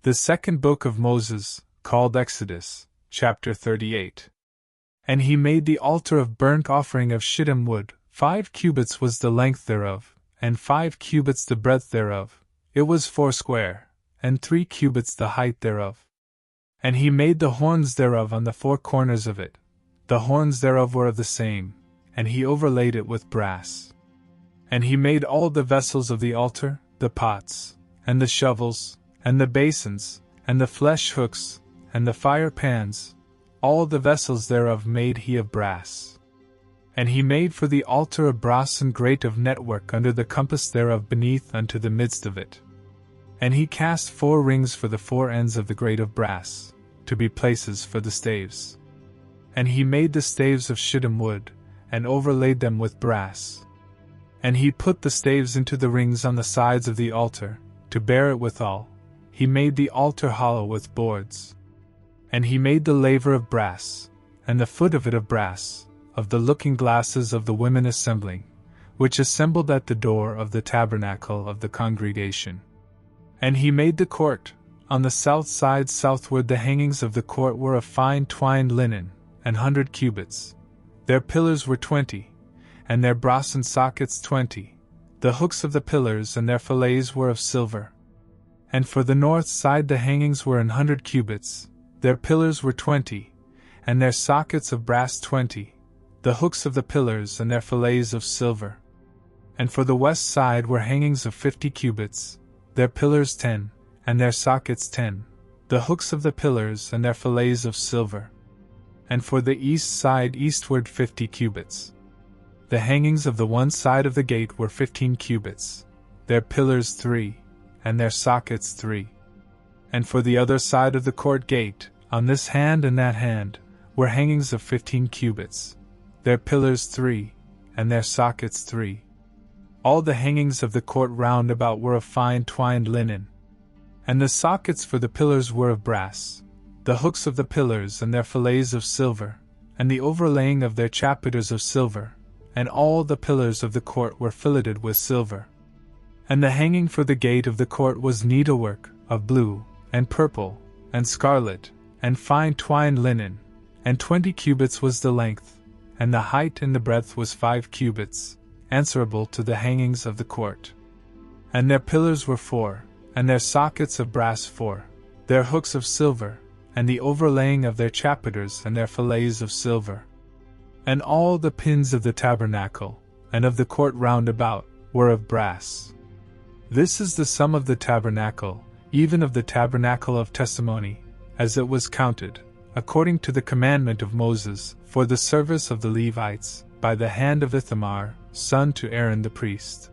The second book of Moses, called Exodus, chapter 38. And he made the altar of burnt offering of shittim wood. 5 cubits was the length thereof, and 5 cubits the breadth thereof. It was 4 and 3 cubits the height thereof. And he made the horns thereof on the 4 corners of it. The horns thereof were of the same, and he overlaid it with brass. And he made all the vessels of the altar, the pots, and the shovels, and the basins, and the flesh hooks, and the fire pans. All the vessels thereof made he of brass. And he made for the altar a brassen grate of network under the compass thereof beneath unto the midst of it. And he cast 4 rings for the 4 ends of the grate of brass, to be places for the staves. And he made the staves of shittim wood, and overlaid them with brass. And he put the staves into the rings on the sides of the altar, to bear it withal. He made the altar hollow with boards. And he made the laver of brass, and the foot of it of brass, of the looking glasses of the women assembling, which assembled at the door of the tabernacle of the congregation. And he made the court. On the south side southward the hangings of the court were of fine twined linen, 100 cubits. Their pillars were 20, and their brassen sockets 20. The hooks of the pillars and their fillets were of silver. And for the north side the hangings were 100 cubits. Their pillars were 20, and their sockets of brass 20. The hooks of the pillars and their fillets of silver. And for the west side were hangings of 50 cubits. Their pillars 10, and their sockets 10. The hooks of the pillars and their fillets of silver. And for the east side eastward 50 cubits. The hangings of the one side of the gate were 15 cubits. Their pillars 3, and their sockets 3. And for the other side of the court gate, on this hand and that hand, were hangings of 15 cubits. Their pillars 3, and their sockets 3. All the hangings of the court round about were of fine twined linen. And the sockets for the pillars were of brass. The hooks of the pillars and their fillets of silver, and the overlaying of their chapiters of silver, and all the pillars of the court were filleted with silver. And the hanging for the gate of the court was needlework, of blue, and purple, and scarlet, and fine twined linen, and 20 cubits was the length, and the height and the breadth was 5 cubits, answerable to the hangings of the court. And their pillars were 4, and their sockets of brass 4, their hooks of silver, and the overlaying of their chapiters and their fillets of silver. And all the pins of the tabernacle, and of the court round about, were of brass. This is the sum of the tabernacle, even of the tabernacle of testimony, as it was counted, according to the commandment of Moses, for the service of the Levites, by the hand of Ithamar, son to Aaron the priest.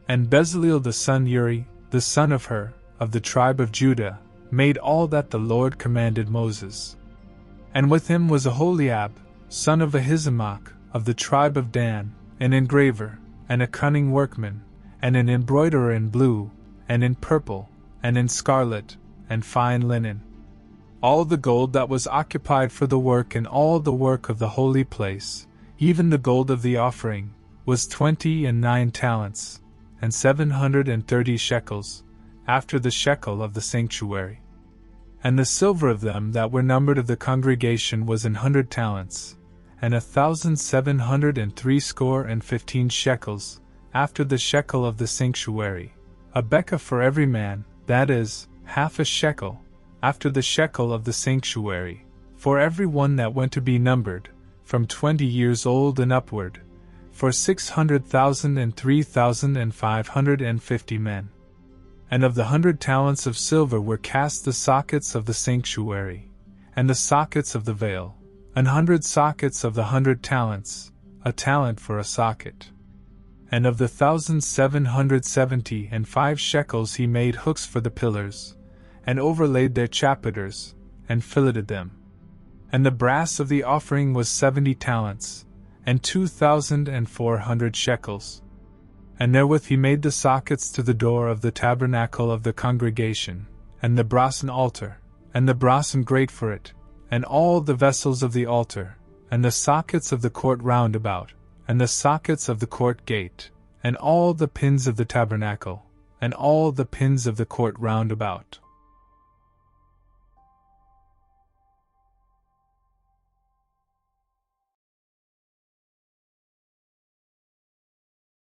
And Bezaleel the son Uri, the son of Hur, of the tribe of Judah, made all that the Lord commanded Moses. And with him was Aholiab, son of Ahisamach, of the tribe of Dan, an engraver, and a cunning workman, and an embroiderer in blue, and in purple, and in scarlet, and fine linen. All the gold that was occupied for the work and all the work of the holy place, even the gold of the offering, was 29 talents, and 730 shekels, after the shekel of the sanctuary. And the silver of them that were numbered of the congregation was 100 talents, and 1,760 shekels, after the shekel of the sanctuary, a bekah for every man, that is, half a shekel, after the shekel of the sanctuary, for every one that went to be numbered, from 20 years old and upward, for 600,000 and 3,550 men. And of the 100 talents of silver were cast the sockets of the sanctuary, and the sockets of the veil, 100 sockets of the 100 talents, a talent for a socket. And of the 1,775 shekels he made hooks for the pillars, and overlaid their chapiters, and filleted them. And the brass of the offering was 70 talents, and 2,400 shekels. And therewith he made the sockets to the door of the tabernacle of the congregation, and the brassen altar, and the brassen grate for it, and all the vessels of the altar, and the sockets of the court round about, and the sockets of the court gate, and all the pins of the tabernacle, and all the pins of the court round about.